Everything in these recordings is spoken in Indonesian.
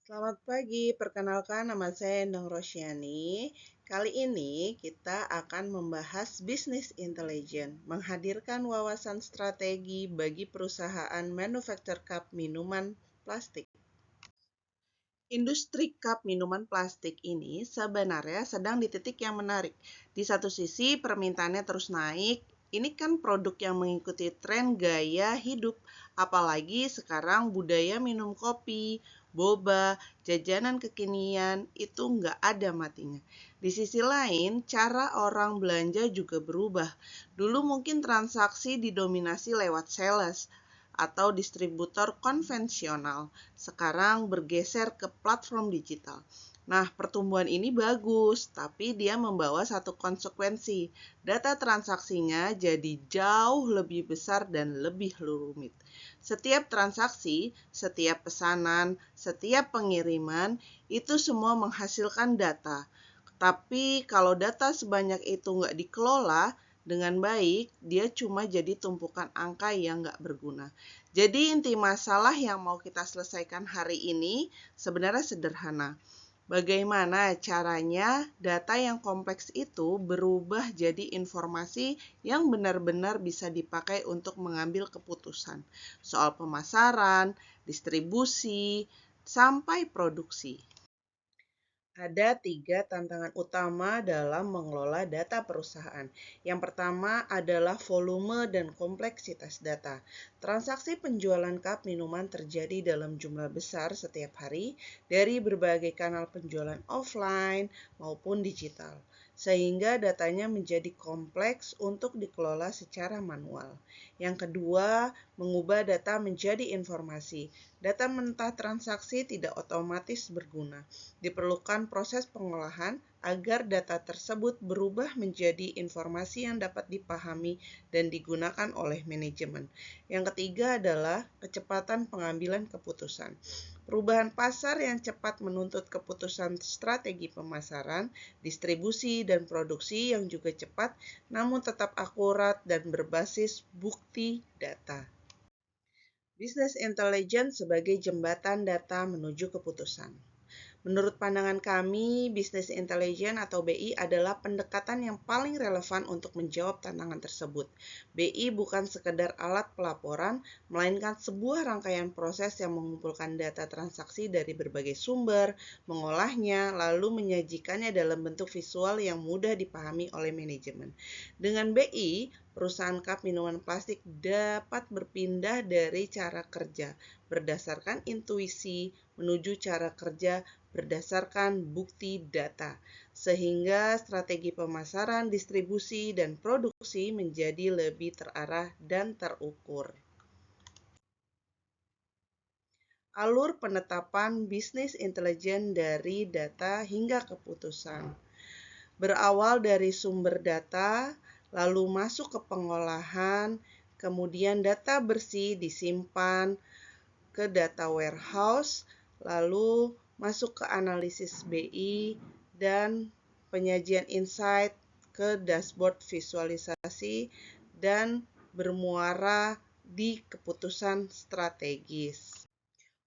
Selamat pagi, perkenalkan nama saya Endang Rosyani. Kali ini kita akan membahas bisnis intelijen, menghadirkan wawasan strategi bagi perusahaan manufaktur cup minuman plastik. Industri cup minuman plastik ini sebenarnya sedang di titik yang menarik. Di satu sisi permintaannya terus naik, ini kan produk yang mengikuti tren gaya hidup, apalagi sekarang budaya minum kopi, boba, jajanan kekinian itu nggak ada matinya. Di sisi lain, cara orang belanja juga berubah. Dulu mungkin transaksi didominasi lewat sales atau distributor konvensional, sekarang bergeser ke platform digital. Nah, pertumbuhan ini bagus, tapi dia membawa satu konsekuensi. Data transaksinya jadi jauh lebih besar dan lebih rumit. Setiap transaksi, setiap pesanan, setiap pengiriman, itu semua menghasilkan data. Tapi kalau data sebanyak itu nggak dikelola dengan baik, dia cuma jadi tumpukan angka yang nggak berguna. Jadi inti masalah yang mau kita selesaikan hari ini sebenarnya sederhana. Bagaimana caranya data yang kompleks itu berubah jadi informasi yang benar-benar bisa dipakai untuk mengambil keputusan soal pemasaran, distribusi, sampai produksi. Ada 3 tantangan utama dalam mengelola data perusahaan. Yang pertama adalah volume dan kompleksitas data. Transaksi penjualan cup minuman terjadi dalam jumlah besar setiap hari dari berbagai kanal penjualan offline maupun digital, sehingga datanya menjadi kompleks untuk dikelola secara manual. Yang kedua, mengubah data menjadi informasi. Data mentah transaksi tidak otomatis berguna. Diperlukan proses pengolahan agar data tersebut berubah menjadi informasi yang dapat dipahami dan digunakan oleh manajemen. Yang ketiga adalah kecepatan pengambilan keputusan. Perubahan pasar yang cepat menuntut keputusan strategi pemasaran, distribusi, dan produksi yang juga cepat, namun tetap akurat dan berbasis bukti data. Business Intelligence sebagai jembatan data menuju keputusan. Menurut pandangan kami, bisnis intelijen atau BI adalah pendekatan yang paling relevan untuk menjawab tantangan tersebut. BI bukan sekedar alat pelaporan, melainkan sebuah rangkaian proses yang mengumpulkan data transaksi dari berbagai sumber, mengolahnya, lalu menyajikannya dalam bentuk visual yang mudah dipahami oleh manajemen. Dengan BI, perusahaan cup minuman plastik dapat berpindah dari cara kerja berdasarkan intuisi menuju cara kerja berdasarkan bukti data, sehingga strategi pemasaran, distribusi, dan produksi menjadi lebih terarah dan terukur. Alur penetapan bisnis intelijen dari data hingga keputusan. Berawal dari sumber data, lalu masuk ke pengolahan, kemudian data bersih disimpan ke data warehouse, lalu masuk ke analisis BI, dan penyajian insight ke dashboard visualisasi, dan bermuara di keputusan strategis.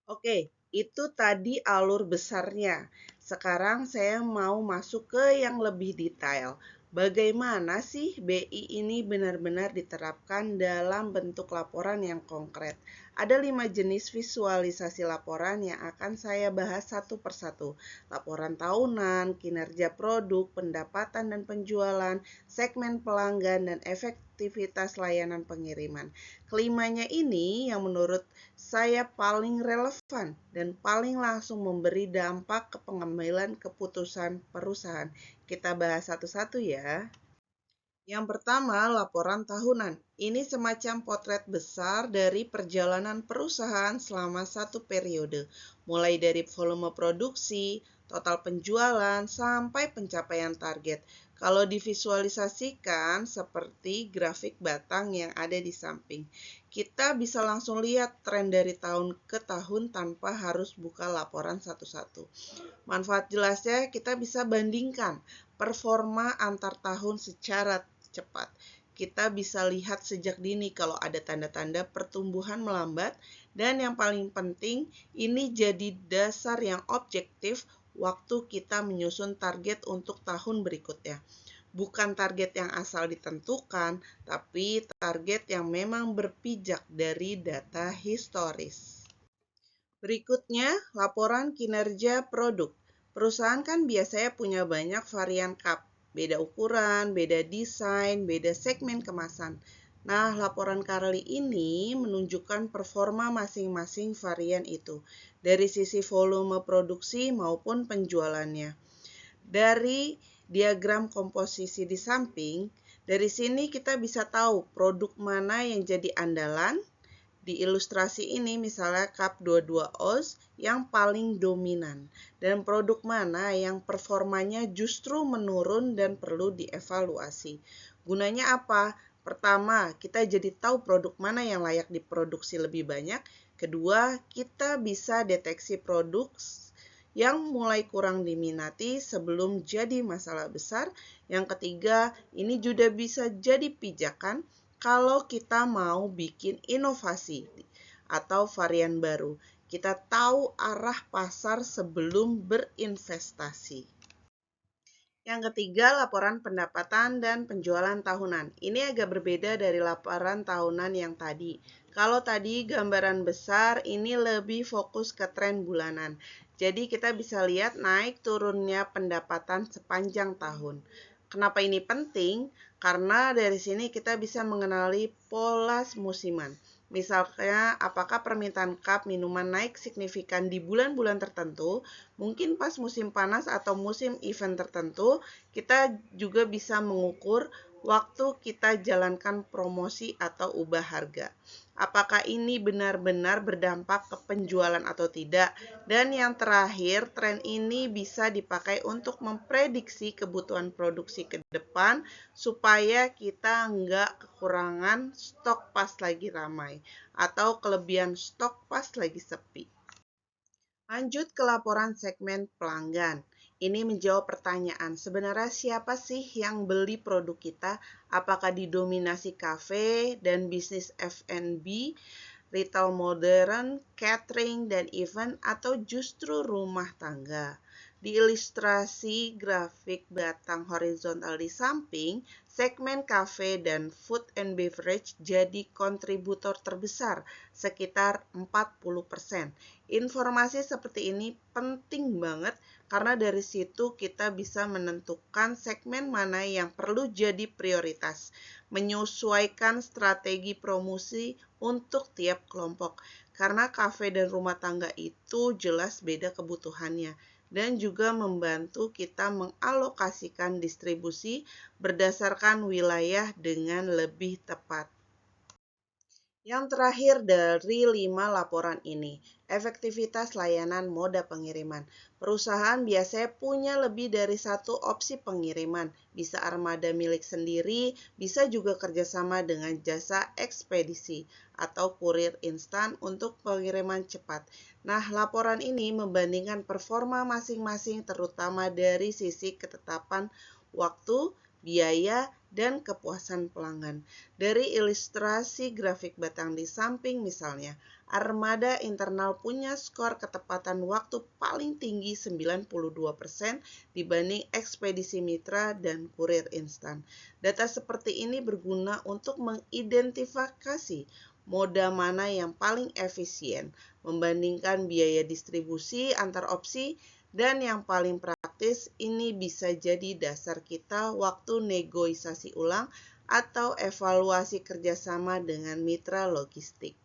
Oke, itu tadi alur besarnya. Sekarang saya mau masuk ke yang lebih detail. Bagaimana sih BI ini benar-benar diterapkan dalam bentuk laporan yang konkret? Ada 5 jenis visualisasi laporan yang akan saya bahas satu persatu. Laporan tahunan, kinerja produk, pendapatan dan penjualan, segmen pelanggan, dan efektivitas layanan pengiriman. Kelimanya ini yang menurut saya paling relevan dan paling langsung memberi dampak ke pengambilan keputusan perusahaan. Kita bahas satu-satu ya. Yang pertama, laporan tahunan. Ini semacam potret besar dari perjalanan perusahaan selama satu periode, mulai dari volume produksi, total penjualan, sampai pencapaian target. Kalau divisualisasikan seperti grafik batang yang ada di samping, kita bisa langsung lihat tren dari tahun ke tahun tanpa harus buka laporan satu-satu. Manfaat jelasnya, kita bisa bandingkan performa antar tahun secara cepat. Kita bisa lihat sejak dini kalau ada tanda-tanda pertumbuhan melambat Dan yang paling penting, ini jadi dasar yang objektif waktu kita menyusun target untuk tahun berikutnya. Bukan target yang asal ditentukan, tapi target yang memang berpijak dari data historis. Berikutnya, laporan kinerja produk. Perusahaan kan biasanya punya banyak varian cup, beda ukuran, beda desain, beda segmen kemasan. Nah, laporan kali ini menunjukkan performa masing-masing varian itu, dari sisi volume produksi maupun penjualannya. Dari diagram komposisi di samping, dari sini kita bisa tahu produk mana yang jadi andalan. Di ilustrasi ini misalnya cup 22 oz yang paling dominan dan produk mana yang performanya justru menurun dan perlu dievaluasi. Gunanya apa? Pertama, kita jadi tahu produk mana yang layak diproduksi lebih banyak. Kedua, kita bisa deteksi produk yang mulai kurang diminati sebelum jadi masalah besar. Yang ketiga, ini juga bisa jadi pijakan kalau kita mau bikin inovasi atau varian baru. Kita tahu arah pasar sebelum berinvestasi. Yang ketiga, laporan pendapatan dan penjualan tahunan. Ini agak berbeda dari laporan tahunan yang tadi. Kalau tadi gambaran besar, ini lebih fokus ke tren bulanan. Jadi kita bisa lihat naik turunnya pendapatan sepanjang tahun. Kenapa ini penting? Karena dari sini kita bisa mengenali pola musiman. Misalnya, apakah permintaan cup minuman naik signifikan di bulan-bulan tertentu, mungkin pas musim panas atau musim event tertentu, kita juga bisa mengukur waktu kita jalankan promosi atau ubah harga. Apakah ini benar-benar berdampak ke penjualan atau tidak? Dan yang terakhir, tren ini bisa dipakai untuk memprediksi kebutuhan produksi ke depan supaya kita nggak kekurangan stok pas lagi ramai atau kelebihan stok pas lagi sepi. Lanjut ke laporan segmen pelanggan. Ini menjawab pertanyaan, sebenarnya siapa sih yang beli produk kita? Apakah didominasi kafe dan bisnis F&B, retail modern, catering, dan event, atau justru rumah tangga? Di ilustrasi grafik batang horizontal di samping, segmen cafe dan food and beverage jadi kontributor terbesar, sekitar 40%. Informasi seperti ini penting banget karena dari situ kita bisa menentukan segmen mana yang perlu jadi prioritas, menyesuaikan strategi promosi untuk tiap kelompok. Karena kafe dan rumah tangga itu jelas beda kebutuhannya dan juga membantu kita mengalokasikan distribusi berdasarkan wilayah dengan lebih tepat. Yang terakhir dari 5 laporan ini, efektivitas layanan moda pengiriman. Perusahaan biasanya punya lebih dari satu opsi pengiriman, bisa armada milik sendiri, bisa juga kerjasama dengan jasa ekspedisi atau kurir instan untuk pengiriman cepat. Nah, laporan ini membandingkan performa masing-masing terutama dari sisi ketetapan waktu, biaya, dan kepuasan pelanggan. Dari ilustrasi grafik batang di samping misalnya, armada internal punya skor ketepatan waktu paling tinggi 92% dibanding ekspedisi mitra dan kurir instan. Data seperti ini berguna untuk mengidentifikasi moda mana yang paling efisien, membandingkan biaya distribusi antar opsi, dan yang paling praktis ini bisa jadi dasar kita waktu negosiasi ulang atau evaluasi kerjasama dengan mitra logistik.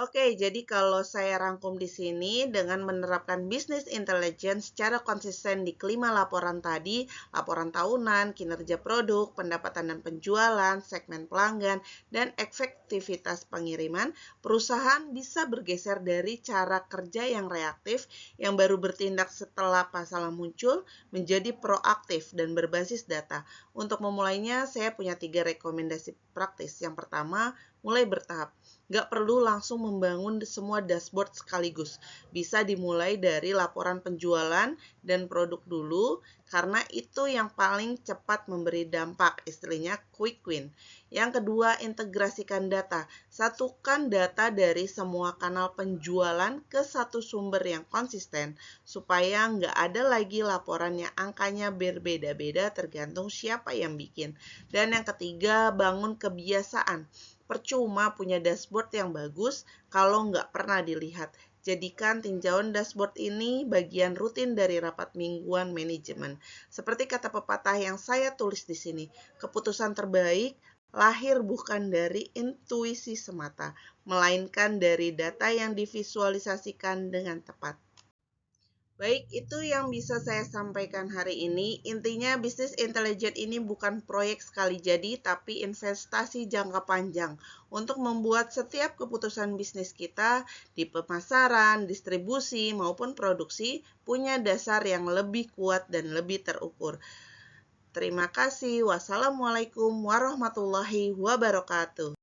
Oke, jadi kalau saya rangkum di sini dengan menerapkan business intelligence secara konsisten di kelima laporan tadi, laporan tahunan, kinerja produk, pendapatan dan penjualan, segmen pelanggan, dan efektivitas pengiriman, perusahaan bisa bergeser dari cara kerja yang reaktif, yang baru bertindak setelah masalah muncul, menjadi proaktif dan berbasis data. Untuk memulainya, saya punya 3 rekomendasi praktis. Yang pertama, mulai bertahap. Nggak perlu langsung membangun semua dashboard sekaligus. Bisa dimulai dari laporan penjualan dan produk dulu, karena itu yang paling cepat memberi dampak, istilahnya quick win. Yang kedua, integrasikan data. Satukan data dari semua kanal penjualan ke satu sumber yang konsisten, supaya nggak ada lagi laporan yang angkanya berbeda-beda tergantung siapa yang bikin. Dan yang ketiga, bangun kebiasaan. Percuma punya dashboard yang bagus kalau nggak pernah dilihat. Jadikan tinjauan dashboard ini bagian rutin dari rapat mingguan manajemen. Seperti kata pepatah yang saya tulis di sini, keputusan terbaik lahir bukan dari intuisi semata, melainkan dari data yang divisualisasikan dengan tepat. Baik, itu yang bisa saya sampaikan hari ini. Intinya bisnis intelijen ini bukan proyek sekali jadi, tapi investasi jangka panjang untuk membuat setiap keputusan bisnis kita di pemasaran, distribusi, maupun produksi punya dasar yang lebih kuat dan lebih terukur. Terima kasih. Wassalamualaikum warahmatullahi wabarakatuh.